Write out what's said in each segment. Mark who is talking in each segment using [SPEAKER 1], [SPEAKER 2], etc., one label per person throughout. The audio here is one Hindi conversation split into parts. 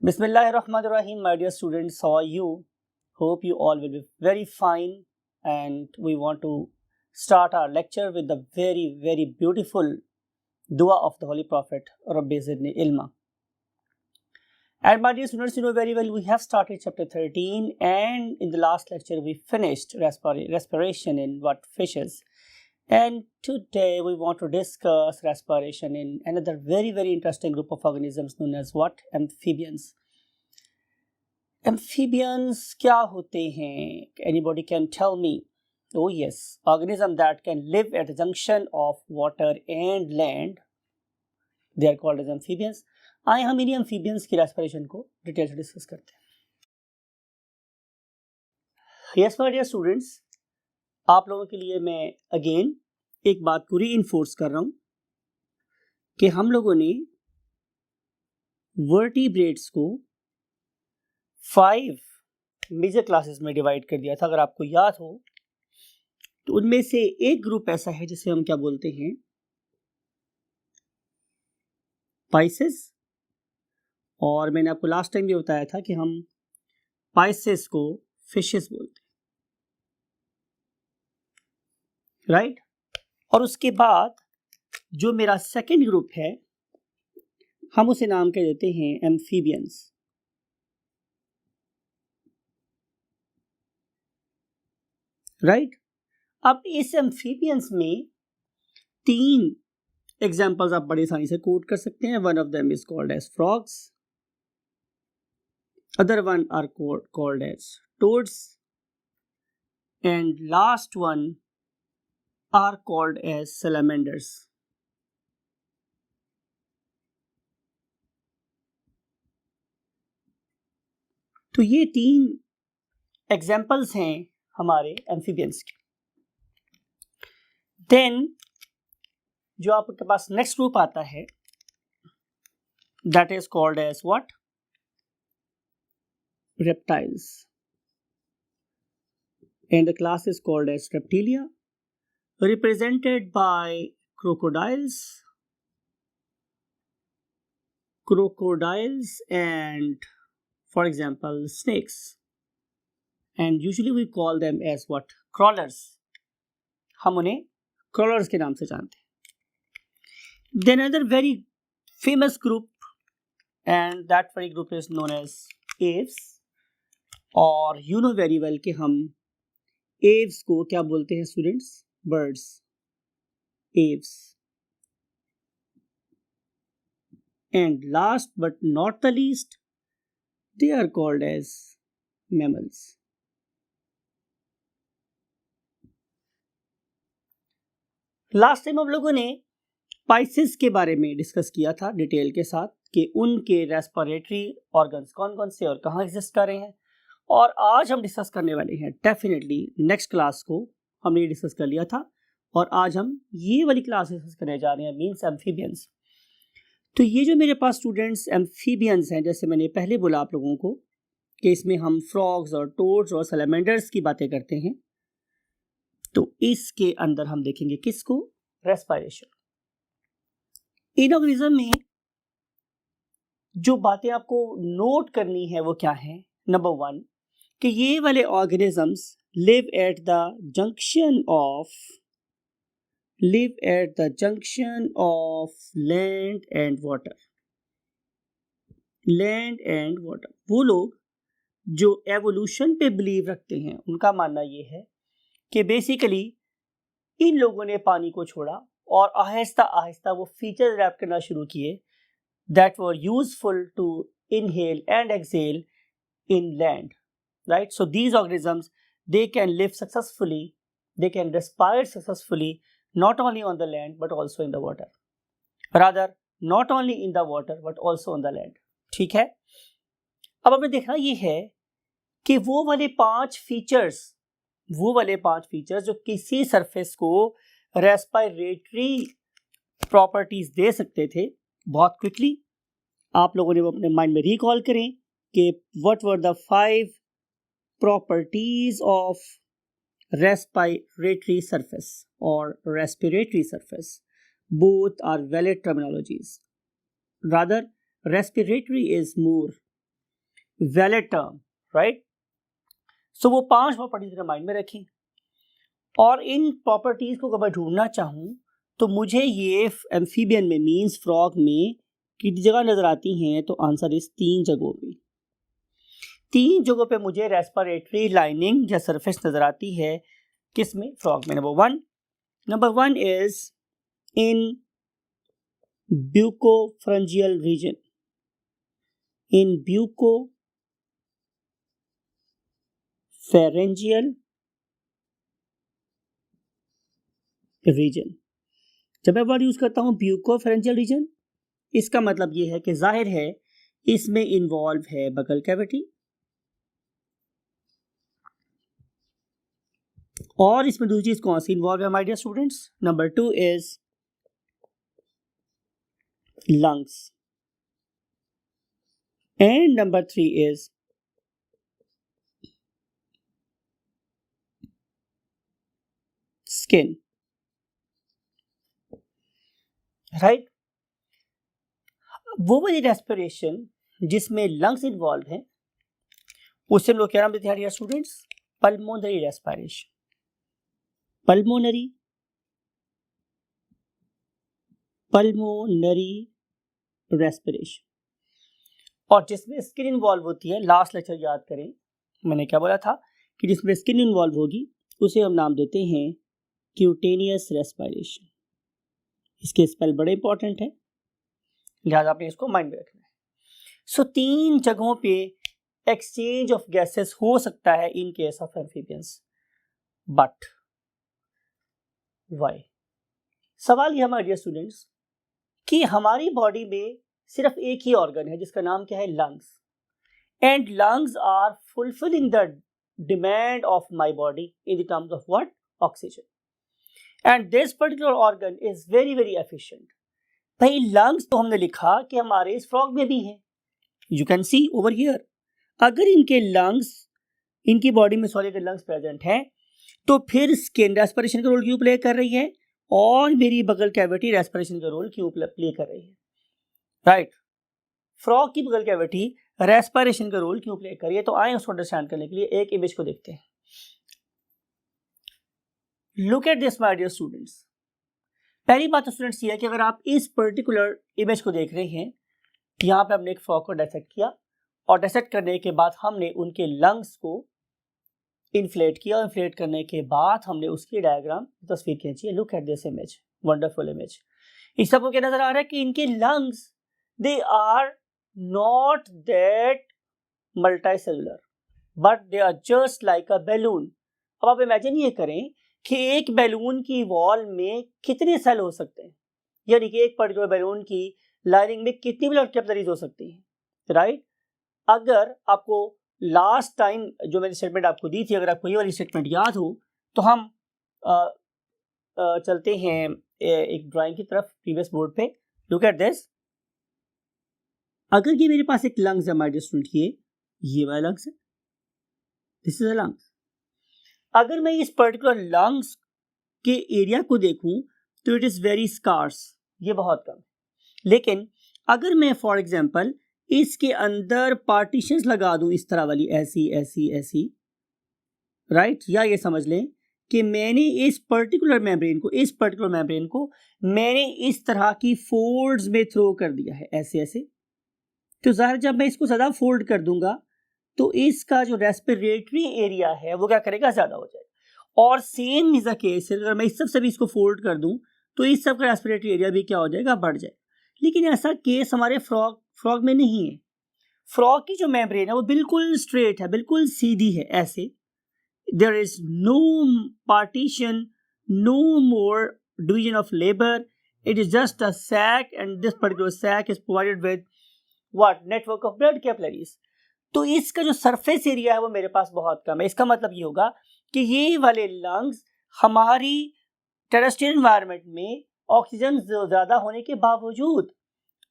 [SPEAKER 1] Bismillahirrahmanirrahim, my dear students, how are you? Hope you all will be very fine, and we want to start our lecture with the very beautiful dua of the Holy Prophet Rabbi Zidni Ilma. And my dear students, you know very well we have started chapter 13, and in the last lecture we finished respiration in what fishes. And today we want to discuss respiration in another very interesting group of organisms known as what? Amphibians. Amphibians क्या होते हैं? Anybody can tell me? Oh yes, organism that can live at the junction of water and land. They are called as amphibians. आइए हम इन्हीं amphibians की respiration को डिटेल से डिस्कस करते हैं. Yes my dear students, आप लोगों के लिए मैं अगेन एक बात को रीइंफोर्स कर रहा हूं कि हम लोगों ने वर्टिब्रेट्स को 5 मेजर क्लासेस में डिवाइड कर दिया था. अगर आपको याद हो तो उनमें से एक ग्रुप ऐसा है जिसे हम क्या बोलते हैं? पाइसेस. और मैंने आपको लास्ट टाइम भी बताया था कि हम पाइसेस को फिशेस बोलते हैं, राइट? और उसके बाद जो मेरा सेकेंड ग्रुप है हम उसे नाम कह देते हैं एम्फीबियंस. राइट? अब इस एम्फीबियंस में 3 एग्जाम्पल्स आप बड़ी आसानी से कोट कर सकते हैं. One of them is called as frogs, other one are called as toads, and last one are called as salamanders. तो ये 3 एग्जाम्पल्स हैं हमारे एम्फीबियंस के. देन जो आपके पास नेक्स्ट ग्रुप आता है that is called as what? reptiles, and the class is called as reptilia, represented by crocodiles and for example snakes, and usually we call them as what? Crawlers. हम उन्हें crawlers के नाम से जानते हैं. Then another very famous group, and that very group is known as aves. और you know very well कि हम aves को क्या बोलते हैं students? birds. aves. And last but not the least, they are called as mammals. Last time हम लोगों ने पाइसेस के बारे में डिस्कस किया था डिटेल के साथ कि उनके रेस्पिरेटरी ऑर्गन्स कौन कौन से और कहाँ एग्जिस्ट कर रहे हैं. और आज हम डिस्कस करने वाले हैं, डेफिनेटली नेक्स्ट क्लास को हमने डिस्कस कर लिया था और आज हम ये वाली क्लास डिस्कस करने जा रहे हैं, मीन्स एम्फीबियंस. तो ये जो मेरे पास स्टूडेंट्स एम्फीबियंस हैं, जैसे मैंने पहले बोला आप लोगों को कि इसमें हम फ्रॉग्स और टोड्स और सैलामेंडर्स की बातें करते हैं. तो इसके अंदर हम देखेंगे किसको? रेस्पिरेशन. इन ऑर्गेनिज्म में जो बातें आपको नोट करनी है वो क्या है? नंबर 1 कि ये वाले organisms live at the junction of land and water. Land and water. वो लोग जो एवोल्यूशन पे बिलीव रखते हैं उनका मानना ये है कि बेसिकली इन लोगों ने पानी को छोड़ा और आहिस्ता आहिस्ता वो फीचर्स रैप करना शुरू किए that were useful to inhale and exhale in land, right? So these organisms, they can live successfully, they can respire successfully not only on the land but also in the water, rather not only in the water but also on the land. ठीक है? अब हमें देखना ये है कि वो वाले 5 फीचर्स जो किसी सरफेस को रेस्पिरेटरी प्रॉपर्टीज दे सकते थे, बहुत क्विकली आप लोगों ने वो अपने माइंड में रिकॉल करें कि what were the 5 properties of respiratory surface और respiratory surface. Both are valid terminologies. Rather respiratory is more valid term, right. So वो 5 प्रॉपर्टीज माइंड में रखें, और इन प्रॉपर्टीज को अगर मैं ढूंढना चाहूँ तो मुझे ये एम्फीबियन में मीन्स फ्रॉग में कितनी जगह नजर आती हैं, तो आंसर इस 3 जगहों पे। 3 जगहों पे मुझे रेस्पिरेटरी लाइनिंग या सरफेस नजर आती है, किसमें? फ्रॉग में। Number one is in buccopharyngeal region, in buccopharyngeal region. जब मैं वर्ड यूज करता हूं ब्यूकोफेरेंजियल रीजन, इसका मतलब यह है कि जाहिर है इसमें इन्वॉल्व है बगल कैविटी, और इसमें दूसरी चीज कौन सी इन्वॉल्व है my dear students? Number 2 is lungs, and number 3 is skin, right? वो वाली रेस्पिरेशन जिसमें लंग्स इन्वॉल्व हैं उसे हम लोग क्या नाम देते हैं students? Pulmonary respiration. Pulmonary respiration. और जिसमें स्किन इन्वॉल्व होती है, लास्ट लेक्चर याद करें मैंने क्या बोला था कि जिसमें स्किन इन्वॉल्व होगी उसे हम नाम देते हैं क्यूटेनियस रेस्पिरेशन। इसके स्पेल बड़े इंपॉर्टेंट है, लिहाजा आपने इसको माइंड में रखना है। सो 3 जगहों पे एक्सचेंज ऑफ गैसेस हो सकता है इन case of amphibians, but why? सवाल ये हमारे डियर स्टूडेंट्स कि हमारी बॉडी में सिर्फ एक ही ऑर्गन है जिसका नाम क्या है? Lungs. And lungs are fulfilling the demand of my body in the terms of what? Oxygen. And this particular organ is very very efficient. भाई लंग्स तो हमने लिखा कि हमारे इस फ्रॉग में भी है, you can see over here. अगर इनके लंग्स, इनकी बॉडी में सॉरी अगर लंग्स प्रेजेंट हैं तो फिर स्किन रेस्पिरेशन का रोल क्यों प्ले कर रही है, और मेरी बगल कैविटी रेस्पिरेशन का रोल क्यों प्ले कर रही है? राइट, फ्रॉग की बगल कैविटी रेस्पिरेशन का रोल क्यों प्ले कर रही है? तो आए उसको अंडरस्टैंड करने के लिए एक इमेज को देखते हैं। Look at this my dear students. पहली बात तो स्टूडेंट्स ये है कि अगर आप इस पर्टिकुलर इमेज को देख रहे हैं, यहाँ पे हमने एक फ्रॉग को डायसेक्ट किया, और डायसेक्ट करने के बाद हमने उनके लंग्स को इन्फ्लेट किया, और इन्फ्लेट करने के बाद हमने उसकी डायग्राम तस्वीर खींची। Look at this image, wonderful image. इस सबको क्या नजर आ रहा है कि इनके lungs they are not that multicellular but they are just like a balloon. अब आप इमेजिन ये करें कि एक बैलून की वॉल में कितने सेल हो सकते हैं, यानी कि एक पर्टिकुलर बैलून की लाइनिंग में कितनी ब्लड कैपिलरीज हो सकती हैं, राइट? अगर आपको लास्ट टाइम जो मैंने स्टेटमेंट आपको दी थी, अगर आपको ये वाली स्टेटमेंट याद हो तो हम चलते हैं एक ड्राइंग की तरफ प्रीवियस बोर्ड पे। Look at this. अगर ये मेरे पास एक लंग्स है माय डियर स्टूडेंट, ये वाला लंग्स है, दिस इज अ लंग्स। अगर मैं इस पर्टिकुलर लंग्स के एरिया को देखूं तो इट इज वेरी स्कार्स, ये बहुत कम। लेकिन अगर मैं फॉर एग्जांपल इसके अंदर पार्टीशंस लगा दूं इस तरह वाली, ऐसी ऐसी ऐसी, राइट, या ये समझ लें कि मैंने इस पर्टिकुलर मेम्ब्रेन को मैंने इस तरह की फोल्ड्स में थ्रो कर दिया है, ऐसे ऐसे। तो ज़ाहिर जब मैं इसको ज़्यादा फोल्ड कर दूंगा तो इसका जो रेस्पिरेटरी एरिया है वो क्या करेगा? ज़्यादा हो जाएगा। और सेम इज द केस, अगर मैं इस सब से भी इसको फोल्ड कर दूं तो इस सब का रेस्पिरेटरी एरिया भी क्या हो जाएगा? बढ़ जाएगा। लेकिन ऐसा केस हमारे फ्रॉग में नहीं है। फ्रॉग की जो मेम्ब्रेन है वो बिल्कुल स्ट्रेट है, बिल्कुल सीधी है, ऐसे। There is no partition, no more division of labour, it is just a sac, and this particular sac is provided with what? Network of blood capillaries. तो इसका जो सरफेस एरिया है वो मेरे पास बहुत कम है। इसका मतलब ये होगा कि ये वाले लंग्स हमारी टेरेस्ट्रियल एनवायरनमेंट में ऑक्सीजन ज्यादा होने के बावजूद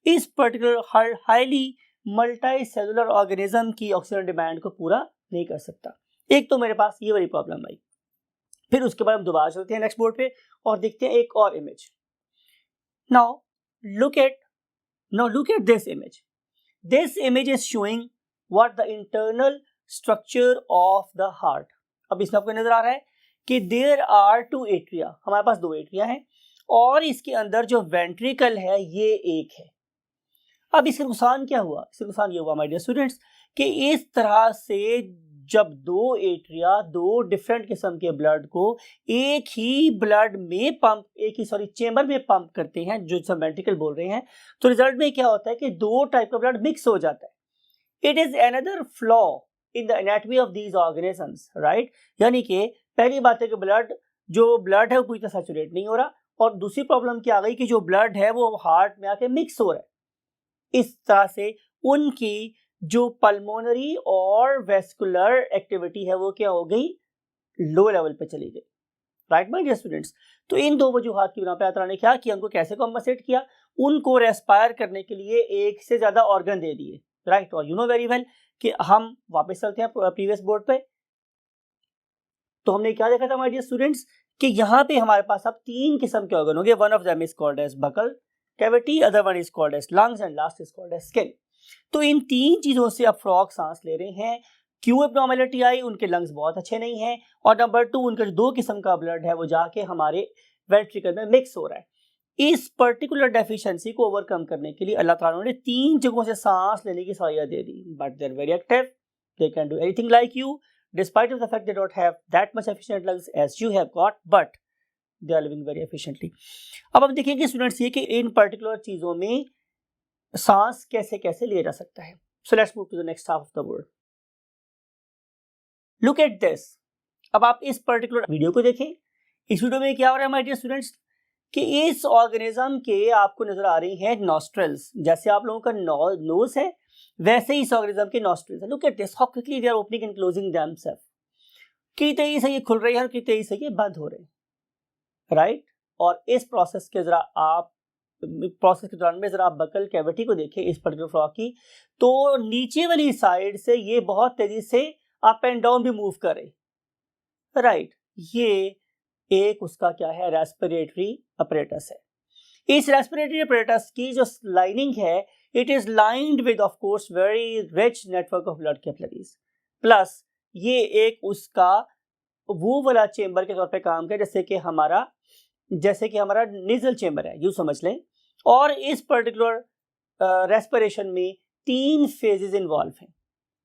[SPEAKER 1] इस particular highly multi cellular organism की ऑक्सीजन डिमांड को पूरा नहीं कर सकता। एक तो मेरे पास ये वाली प्रॉब्लम आई। फिर उसके बाद हम दोबारा चलते हैं नेक्स्ट बोर्ड पे और देखते हैं एक और image. Now look at this image. This image is showing what the internal structure of the heart. अब इसमें आपको नजर आ रहा है कि देयर आर 2 एट्रिया, हमारे पास 2 एट्रिया हैं और इसके अंदर जो वेंट्रिकल है ये एक है। अब इसका नुकसान क्या हुआ? इसका नुकसान ये हुआ माय डियर स्टूडेंट्स कि इस तरह से जब 2 एट्रिया 2 डिफरेंट किस्म के ब्लड को एक ही ब्लड में पंप, चेंबर में पंप करते हैं, जो सब वेंट्रिकल बोल रहे हैं, तो रिजल्ट में क्या होता है कि 2 टाइप का ब्लड मिक्स हो जाता है। It is another flaw in the anatomy of these organisms, right. यानी कि पहली बात है कि जो ब्लड है वो पूरी तरह सैचुरेट नहीं हो रहा, और दूसरी प्रॉब्लम क्या आ गई कि जो ब्लड है वो हार्ट में आके मिक्स हो रहा है। इस तरह से उनकी जो पल्मोनरी और वेस्कुलर एक्टिविटी है वो क्या हो गई, लो लेवल पे चली गई, राइट माय डियर स्टूडेंट्स। तो इन 2 वजूहात की बिना पे अल्लाह ने क्या किया, उनको कैसे कॉम्पनसेट किया, उनको रेस्पायर करने के लिए एक से ज्यादा ऑर्गन दे दिए, राइट। और यू नो वेरी वेल कि हम वापस चलते हैं प्रीवियस बोर्ड पे, तो हमने क्या देखा था माय डियर स्टूडेंट्स कि यहाँ पे हमारे पास अब 3 किस्म के ऑर्गन होंगे। One of them is called as buccal cavity, other one is called as lungs and last is called as skin. तो इन 3 चीजों से अब फ्रॉग सांस ले रहे हैं। क्यों एब्नॉर्मैलिटी आई, उनके लंग्स बहुत अच्छे नहीं हैं, और नंबर 2 उनका जो 2 किस्म का ब्लड है वो जाके हमारे वेंट्रिकल में मिक्स हो रहा है। इस पर्टिकुलर डेफिशिएंसी को ओवरकम करने के लिए अल्लाह ताला ने 3 जगहों से सांस लेने की सलाहियत दे दी। But they are very active, they can do anything like you, despite of the fact they don't have that much efficient lungs as you have got, but they are living very efficiently. अब हम देखेंगे स्टूडेंट्स ये कि इन पर्टिकुलर चीजों में सांस कैसे कैसे लिया जा सकता है। So let's move to the next half of the word. Look at this. अब आप इस पर्टिकुलर वीडियो को देखें। इस वीडियो में क्या हो रहा है माय डियर स्टूडेंट्स कि इस ऑर्गेनिज्म के आपको नजर आ रही हैं नॉस्ट्रल्स। जैसे आप लोगों का नोज है वैसे ही इस ऑर्गेनिज्म के नॉस्ट्रल्स है। Look at this, how quickly they are opening and closing themselves. कितनी तेजी से ये खुल रही है और कितनी तेजी से ये बंद हो रहे हैं, राइट। और इस प्रोसेस के दौरान में जरा आप बकल कैविटी को देखें इस पर्टिकुलर फ्रॉग की, तो नीचे वाली साइड से ये बहुत तेजी से अप एंड डाउन भी मूव करे, राइट। ये एक उसका क्या है, रेस्पिरेटरी अपरेटस है। इस रेस्पिरेटरी अपरेटस की जो लाइनिंग है, it is lined with of course very rich network of blood capillaries, plus ये एक उसका वो वाला चेंबर के तौर पे काम करे जैसे कि हमारा निजल चेंबर है, यूं समझ लें। और इस पर्टिकुलर रेस्पिरेशन में 3 फेजेस इन्वॉल्व हैं,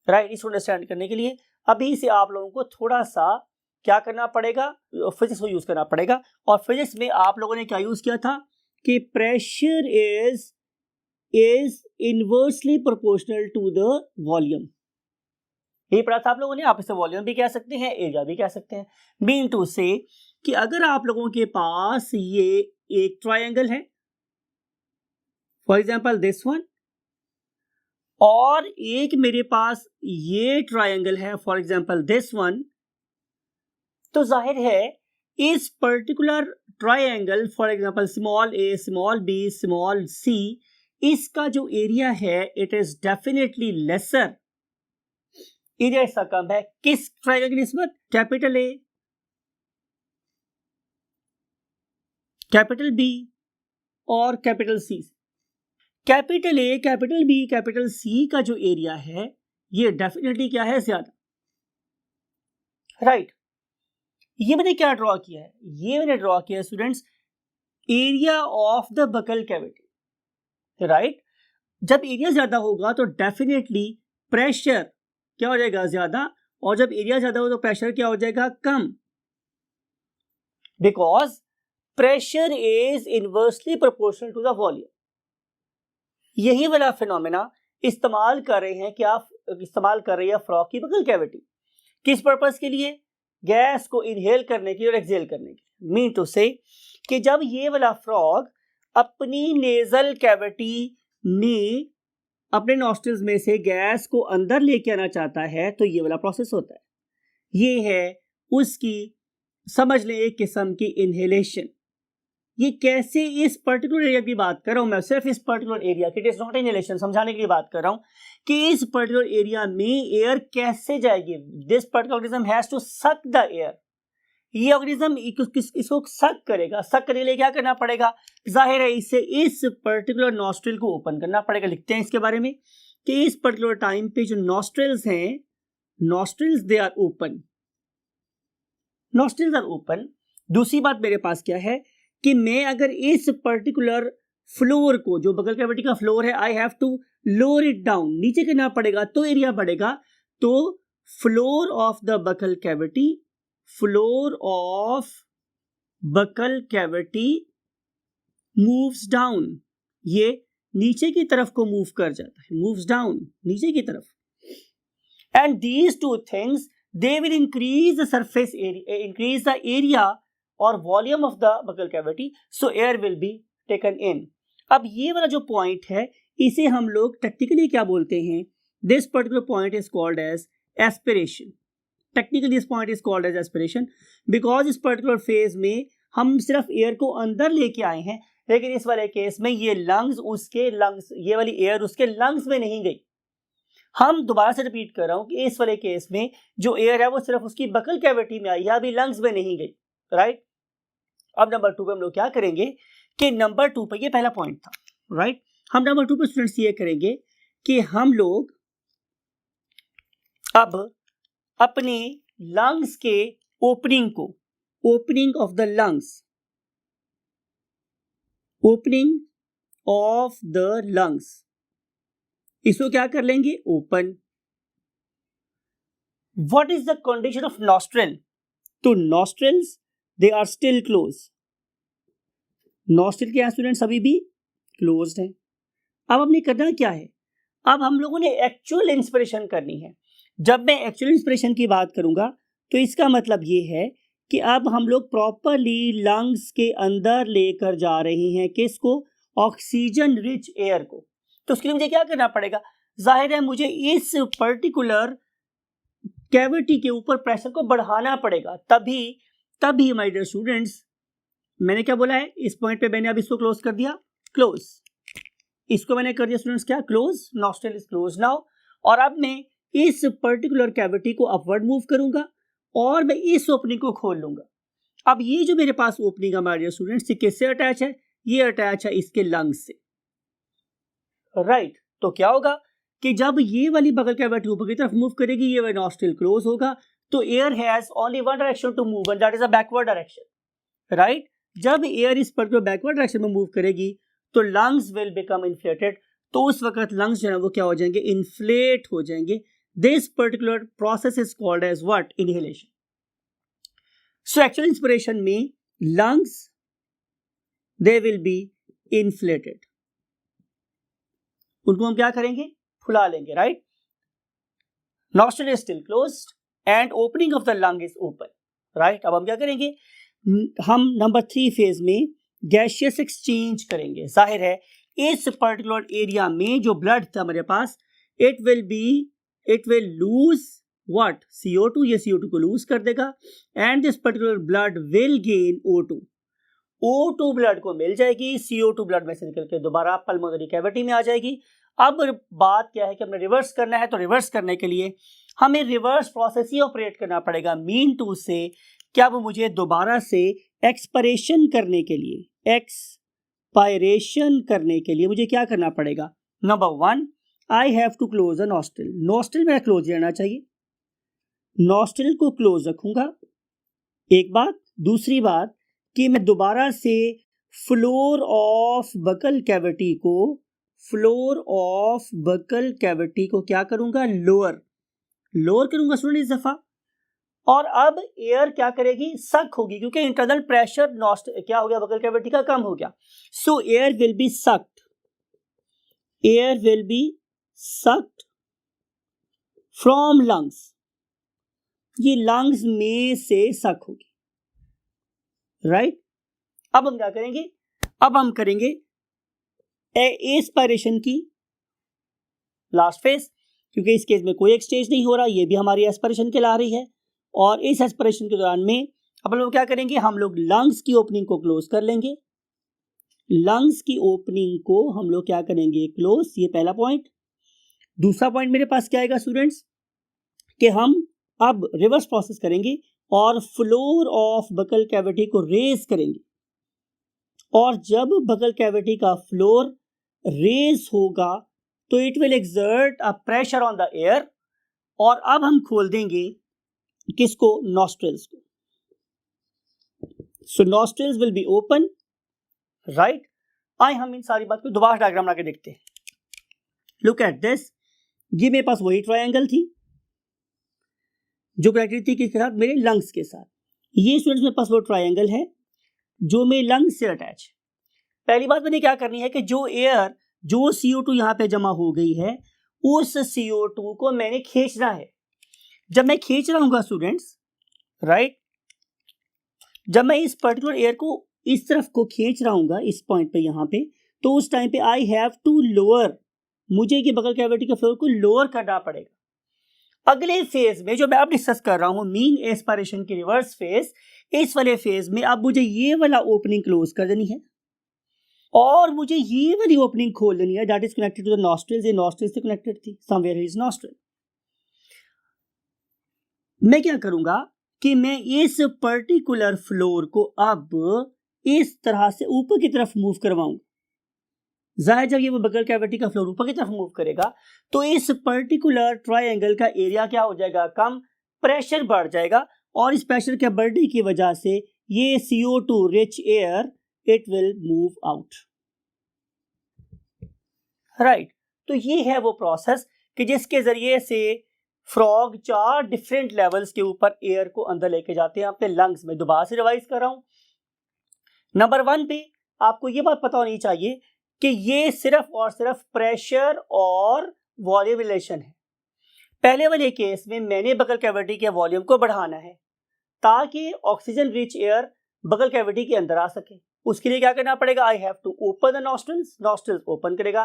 [SPEAKER 1] राइट। इसको अंडरस्टैंड करने के लिए अभी से आप लोगों को थोड़ा सा क्या करना पड़ेगा, फिजिक्स को यूज करना पड़ेगा। और फिजिक्स में आप लोगों ने क्या यूज किया था कि pressure is inversely proportional to the volume. ये पढ़ा था आप लोगों ने। आप इसे वॉल्यूम भी कह सकते हैं, एरिया भी कह सकते हैं। मीन टू से कि अगर आप लोगों के पास ये एक ट्रायंगल है, फॉर एग्जांपल दिस वन, और एक मेरे पास ये ट्रायंगल है, फॉर एग्जांपल दिस वन, तो जाहिर है इस particular triangle, for example small A, small B, small C, इसका जो एरिया है it is definitely lesser, area इसका कम है। किस ट्रायंगल की निस्बत? कैपिटल ए, कैपिटल बी और capital C. Capital A, capital B, capital C का जो एरिया है ये डेफिनेटली क्या है, ज्यादा, राइट। ये मैंने क्या ड्रॉ किया है? ये मैंने ड्रॉ किया है students area of the buccal cavity, right. जब एरिया ज्यादा होगा तो डेफिनेटली प्रेशर क्या हो जाएगा, ज्यादा, और जब एरिया ज्यादा हो तो प्रेशर क्या हो जाएगा, कम, because pressure is inversely proportional to the volume. यही वाला फिनोमेना इस्तेमाल कर रही है फ्रॉग की बकल कैविटी। किस पर्पस के लिए? गैस को इनहेल करने के लिए और एक्सहेल करने के लिए। मीन टू से कि जब ये वाला फ्रॉग अपनी नेजल कैविटी में अपने नॉस्ट्रिल्स में से गैस को अंदर लेके आना चाहता है तो ये वाला प्रोसेस होता है। ये है उसकी, समझ लें, एक किस्म की इनहेलेशन। ये कैसे, इस पर्टिकुलर एरिया की बात कर रहा हूं मैं, सिर्फ इस पर्टिकुलर एरिया की, इट इज नॉट इनहेलेशन, समझाने के लिए बात कर रहा हूं कि इस पर्टिकुलर एरिया में एयर कैसे जाएगी। This particular organism has to suck the air. ये ऑर्गेनिज्म इसको सक करेगा। सक करने के लिए क्या करना पड़ेगा? जाहिर है इसे इस पर्टिकुलर नॉस्ट्रिल को ओपन करना पड़ेगा। लिखते हैं इसके बारे में कि इस पर्टिकुलर टाइम पे जो नॉस्ट्रल्स हैं, nostrils they are open, nostrils are open. दूसरी बात मेरे पास क्या है कि मैं अगर इस पर्टिकुलर फ्लोर को, जो बगल कैविटी का फ्लोर है, I have to lower it down, नीचे करना पड़ेगा तो एरिया बढ़ेगा। तो floor of the buccal cavity, floor of buccal cavity moves down, ये नीचे की तरफ को मूव कर जाता है, मूव्स डाउन, नीचे की तरफ। And these two things they will increase the surface area, increase the area और volume of the buccal cavity, so air will be taken in. अब ये वाला जो पॉइंट है इसे हम लोग टेक्निकली क्या बोलते हैं, this particular point is called as aspiration. Technically this point is called as aspiration because इस पर्टिकुलर फेज में हम सिर्फ एयर को अंदर लेके आए हैं, लेकिन इस वाले केस में ये लंग्स उसके लंग्स, ये वाली एयर उसके लंग्स में नहीं गई। हम दोबारा से रिपीट कर रहा हूं कि इस वाले केस में जो एयर है वो सिर्फ उसकी बकल कैविटी में आई है, अभी लंग्स में नहीं गई, राइट। अब नंबर 2 पे हम लोग क्या करेंगे कि नंबर 2 पे, ये पहला पॉइंट था, राइट। हम नंबर 2 पे स्टूडेंट्स ये करेंगे कि हम लोग अब अपने लंग्स के ओपनिंग को, opening of the lungs, opening of the lungs, इसको क्या कर लेंगे, open. What is the condition of nostril, तो nostrils they are still close, nostril के स्टूडेंट्स अभी भी क्लोज्ड हैं। अब हमने करना क्या है, अब हम लोगों ने एक्चुअल इंस्पिरेशन करनी है। जब मैं एक्चुअल इंस्पिरेशन की बात करूंगा तो इसका मतलब ये है कि अब हम लोग प्रॉपरली लंग्स के अंदर लेकर जा रहे हैं किसको, ऑक्सीजन रिच एयर को। तो उसके लिए मुझे क्या करना पड़ेगा, जाहिर है मुझे इस पर्टिकुलर कैविटी के ऊपर प्रेशर को बढ़ाना पड़ेगा, तभी माय डियर स्टूडेंट्स, मैंने क्या बोला है, इस पॉइंट पे मैंने अब इसको क्लोज कर दिया, क्लोज, इसको मैंने कर दिया स्टूडेंट्स क्या, close, nostril is close now. और अब मैं इस पर्टिकुलर कैविटी को अपवर्ड मूव करूंगा और मैं इस ओपनिंग को खोल लूंगा। अब ये जो मेरे पास ओपनिंग है माय डियर स्टूडेंट्स, ये किससे अटैच है, ये अटैच है इसके लंग्स से, राइट। तो क्या होगा कि जब ये वाली बगल कैविटी ऊपर की तरफ मूव करेगी, ये वाला नॉस्ट्रल क्लोज होगा, तो air has only one direction to move and that is a backward direction, right. जब एयर इस पर्टिकुलर बैकवर्ड डायरेक्शन में मूव करेगी तो लंग्स विल बिकम इन्फ्लेटेड, तो उस वक्त लंग्स जो है वो क्या हो जाएंगे, इन्फ्लेट हो जाएंगे। This particular process is called as what, inhalation. So actual inspiration में lungs they will be inflated, उनको हम क्या करेंगे, फुला लेंगे, right. Nostril is still closed and opening of the lung is open, right. अब हम क्या करेंगे, हम नंबर 3 फेज में गैसियस एक्सचेंज करेंगे। जाहिर है इस पर्टिकुलर एरिया में जो ब्लड था मेरे पास, it will lose what, CO2, ये CO2 को लूज कर देगा and this particular blood will gain O2 blood को मिल जाएगी, CO2 ब्लड में से निकल के दोबारा पल्मोनरी कैविटी में आ जाएगी। अब बात क्या है कि हमने रिवर्स करना है, तो रिवर्स करने के लिए हमें रिवर्स प्रोसेस ही ऑपरेट करना पड़ेगा, मीन टू से क्या वो मुझे दोबारा से एक्सपायरेशन करने के लिए मुझे क्या करना पड़ेगा, number 1 I have to close a nostril, nostril मेरा क्लोज रहना चाहिए, नॉस्ट्रल को क्लोज रखूंगा, एक बात। दूसरी बात कि मैं दोबारा से फ्लोर ऑफ बकल कैविटी को क्या करूंगा, लोअर करूंगा स्टूडेंट इस दफा। और अब एयर क्या करेगी, सक होगी, क्योंकि इंटरनल प्रेशर क्या हो गया, बकल कैविटी का कम हो गया। सो air will B sucked from lungs, ये लंग्स में से सक होगी, राइट। अब हम क्या करेंगे, अब हम करेंगे एस्पायरेशन की लास्ट फेज, क्योंकि इस केस में कोई एक्सचेंज नहीं हो रहा, ये भी हमारी एस्पायरेशन कहला रही है। और इस एस्पिरेशन के दौरान में अब लोग क्या करेंगे, हम लोग लंग्स की ओपनिंग को क्लोज कर लेंगे, लंग्स की ओपनिंग को हम लोग क्या करेंगे, क्लोज, ये पहला पॉइंट। दूसरा पॉइंट मेरे पास क्या आएगा स्टूडेंट्स, कि हम अब रिवर्स प्रोसेस करेंगे और फ्लोर ऑफ बकल कैविटी को रेज करेंगे, और जब बकल कैविटी का फ्लोर रेज होगा तो it will exert a pressure on the air, और अब हम खोल देंगे किसको, नॉस्ट्रल्स को. So nostrils will be open, right. आए हम इन सारी बात को दोबारा डायग्राम बना के देखते हैं. Look at this. ये मेरे पास वही ट्रायंगल थी जो कनेक्टेड थी किसके साथ, मेरे लंग्स के साथ. ये स्टूडेंट्स मेरे पास वो ट्रायंगल है जो मेरे लंग्स से अटैच. पहली बात मैंने क्या करनी है कि जो एयर, जो CO2 यहाँ पे जमा हो गई है, उस CO2 को मैंने खींचना है. जब मैं खींच रहा हूँ स्टूडेंट्स, राइट, जब मैं इस पर्टिकुलर एयर को इस तरफ को खींच रहा हूँ इस पॉइंट पे यहाँ पे, तो उस टाइम पे आई हैव टू लोअर, मुझे ये बगल कैविटी के फ्लोर को लोअर करना पड़ेगा. अगले फेज में जो मैं अब डिस्कस कर रहा हूँ, मीन एस्पिरेशन की रिवर्स फेज, इस वाले फेज में अब मुझे ये वाला ओपनिंग क्लोज कर देनी है और मुझे ये वाली ओपनिंग खोल देनी है, that is connected to the nostrils. ये नॉस्ट्रल्स से कनेक्टेड थी, समवेयर इज नॉस्ट्रल. मैं क्या करूंगा कि मैं इस पर्टिकुलर फ्लोर को अब इस तरह से ऊपर की तरफ मूव करवाऊंगा. जाहिर जब ये वो बगल कैविटी का फ्लोर ऊपर की तरफ मूव करेगा तो इस पर्टिकुलर ट्रायंगल का एरिया क्या हो जाएगा, कम, प्रेशर बढ़ जाएगा, और इस प्रेशर के बढ़ने की वजह से ये CO2 rich air it will move out, right. तो ये है वो प्रोसेस कि जिसके जरिए से फ्रॉग 4 डिफरेंट लेवल्स के ऊपर एयर को अंदर लेके जाते हैं अपने लंग्स में. दोबारा से रिवाइज कर रहा हूं. नंबर 1 पे आपको ये बात पता होनी चाहिए कि ये सिर्फ और सिर्फ प्रेशर और वॉल्यूम रिलेशन है. पहले वाले केस में मैंने बगल कैविटी के वॉल्यूम को बढ़ाना है ताकि oxygen rich air buccal cavity के अंदर आ सके. उसके लिए क्या करना पड़ेगा, I have to open the nostrils. Nostrils open करेगा,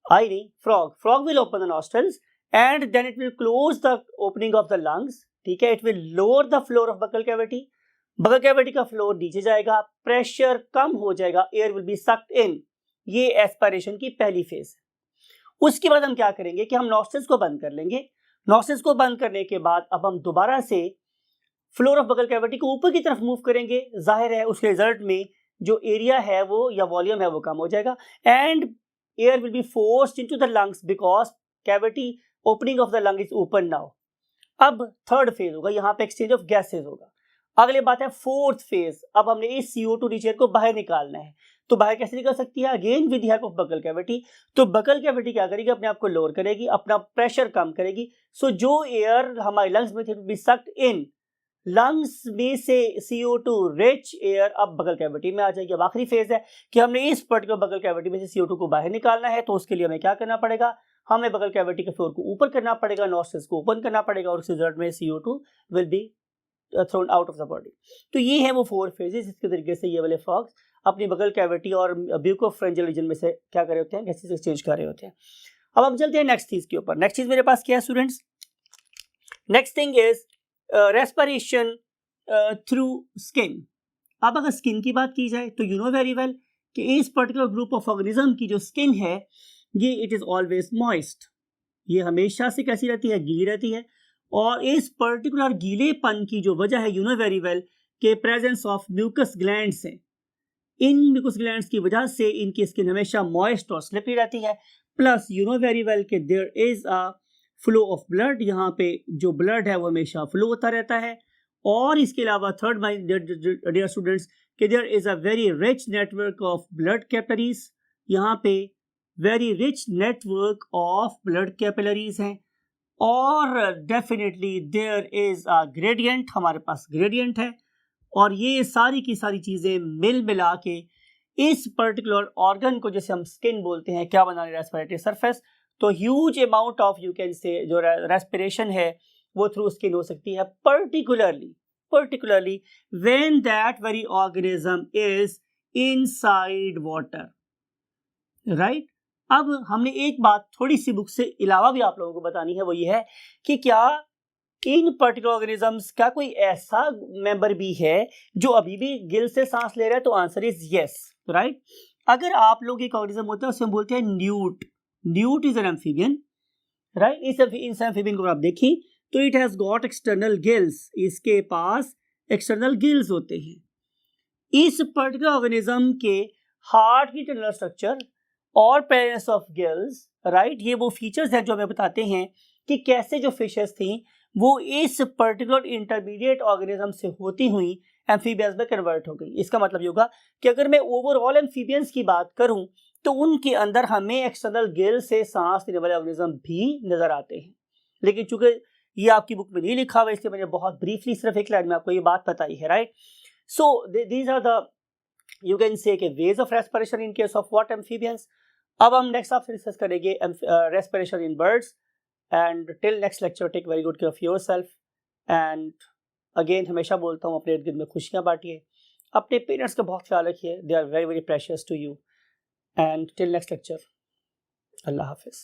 [SPEAKER 1] आई नहीं, frog will open the nostrils and then it will close the opening of the lungs. ठीक है, it will lower the floor of buccal cavity. बगल कैविटी का फ्लोर नीचे जाएगा, प्रेशर कम हो जाएगा, एयर विल बी सक्ड इन. ये एस्पिरेशन की पहली फेज है. उसके बाद हम क्या करेंगे कि हम नॉस्ट्रल्स को बंद कर लेंगे. नॉस्ट्रल्स को बंद करने के बाद अब हम दोबारा से फ्लोर ऑफ बगल कैविटी को ऊपर की तरफ मूव करेंगे. जाहिर है उसके रिजल्ट में जो एरिया है वो या वॉल्यूम है वो कम हो जाएगा and air will be forced into the lungs because cavity opening of the lung is open now. अब थर्ड फेज होगा, यहाँ पे एक्सचेंज ऑफ गैसेस होगा. अगले बात है फोर्थ फेज. अब हमने इस CO2 रिच एयर को बाहर निकालना है. तो बाहर कैसे निकल सकती है, again with the help of बगल कैविटी. तो बगल कैविटी क्या करेगी, अपने आप को लोअर करेगी, अपना प्रेशर कम करेगी. सो जो एयर हमारे लंग्स में थे बी सक्ड इन. लंग्स में से CO2 रिच एयर अब बगल कैविटी में आ जाएगी. अब आखिरी फेज है कि हमने इस पर्टिकुलर बगल कैविटी में से CO2 को बाहर निकालना है. तो उसके लिए हमें क्या करना पड़ेगा, हमें बगल कैविटी के फ्लोर को ऊपर करना पड़ेगा, नॉस्ट्रल्स को ओपन करना पड़ेगा और उस रिजल्ट में CO2 will be thrown out of the body. तो ये है वो 4 फेजेस. इसके तरीके से ये वाले फ्रॉग्स अपनी बगल कैविटी और ब्यूकोफ्रेंजियल रीजन में से क्या कर रहे होते हैं, गैसेस एक्सचेंज कर रहे होते हैं. अब हम चलते हैं नेक्स्ट चीज के ऊपर. नेक्स्ट चीज मेरे पास क्या है students, next thing is respiration through skin. अब अगर स्किन की बात की जाए तो यू नो वेरी वेल कि इस पर्टिकुलर ग्रुप ऑफ ऑर्गेनिज्म की जो स्किन है ये इट इज ऑलवेज मॉइस्ट. ये हमेशा से कैसी रहती है, गीली रहती है. और इस पर्टिकुलर गीलेपन की जो वजह है यू नो वेरी वेल के प्रेजेंस ऑफ म्यूकस ग्लैंड्स है. इन म्यूकस ग्लैंड्स की वजह से इनकी स्किन हमेशा मॉइस्ट और स्लिपरी रहती है. Plus you know very well कि there is a flow of blood. यहाँ पे जो ब्लड है वो हमेशा फ्लो होता रहता है. और इसके अलावा थर्ड माय डियर स्टूडेंट्स कि there is a very rich network of blood capillaries. यहाँ पे very rich network of blood capillaries हैं. और definitely there is a gradient, हमारे पास ग्रेडियंट है. और ये सारी की सारी चीजें मिल मिला के इस पर्टिकुलर ऑर्गन को जैसे हम स्किन बोलते हैं क्या बना रहे, रेस्पिरेटरी सरफेस. तो huge amount of you can से जो रेस्पिरेशन है वो थ्रू स्किन हो सकती है, particularly when that very organism is inside water, right? अब हमने एक बात थोड़ी सी बुक से अलावा भी आप लोगों को बतानी है, वो ये है कि क्या इन पर्टिकुलर ऑर्गेनिजम्स का कोई ऐसा मेंबर भी है जो अभी भी गिल से सांस ले रहा है. तो आंसर इज यस, राइट. अगर आप लोग एक ऑर्गेनिज्म होता है उसे हम बोलते हैं newt. Newt is an amphibian, right. इस एम्फीबियन को आप देखिए तो it has got external gills. इसके पास एक्सटर्नल गिल्स होते हैं. इस पर्टिकुलर ऑर्गेनिज्म के हार्ट की इंटरनल स्ट्रक्चर और पेरेंट्स ऑफ गिल्स, राइट, ये वो फीचर्स हैं जो हमें बताते हैं कि कैसे जो फिशेस थी वो इस पर्टिकुलर इंटरमीडिएट ऑर्गेनिज्म से होती हुई एम्फीबियंस में कन्वर्ट हो गई। इसका मतलब ये होगा कि अगर मैं ओवरऑल एम्फीबियंस की बात करूं तो उनके अंदर हमें एक्सटर्नल गिल से सांस लेने वाले ऑर्गेनिज्म भी नजर आते हैं, लेकिन चूंकि ये आपकी बुक में नहीं लिखा हुआ इसलिए मैंने बहुत ब्रीफली सिर्फ एक लाइन में आपको ये बात बताई है, right. So these are the, you can say कि ways of respiration in case of what amphibians. अब हम नेक्स्ट आपसे डिस्कस करेंगे respiration in birds. And till next lecture, take very good care of yourself. And again हमेशा बोलता हूँ अपने इर्द गिर्द में खुशियाँ बांटिए, अपने पेरेंट्स का बहुत ख्याल रखिए, they are very very precious to you. And till next lecture, अल्लाह हाफिज़।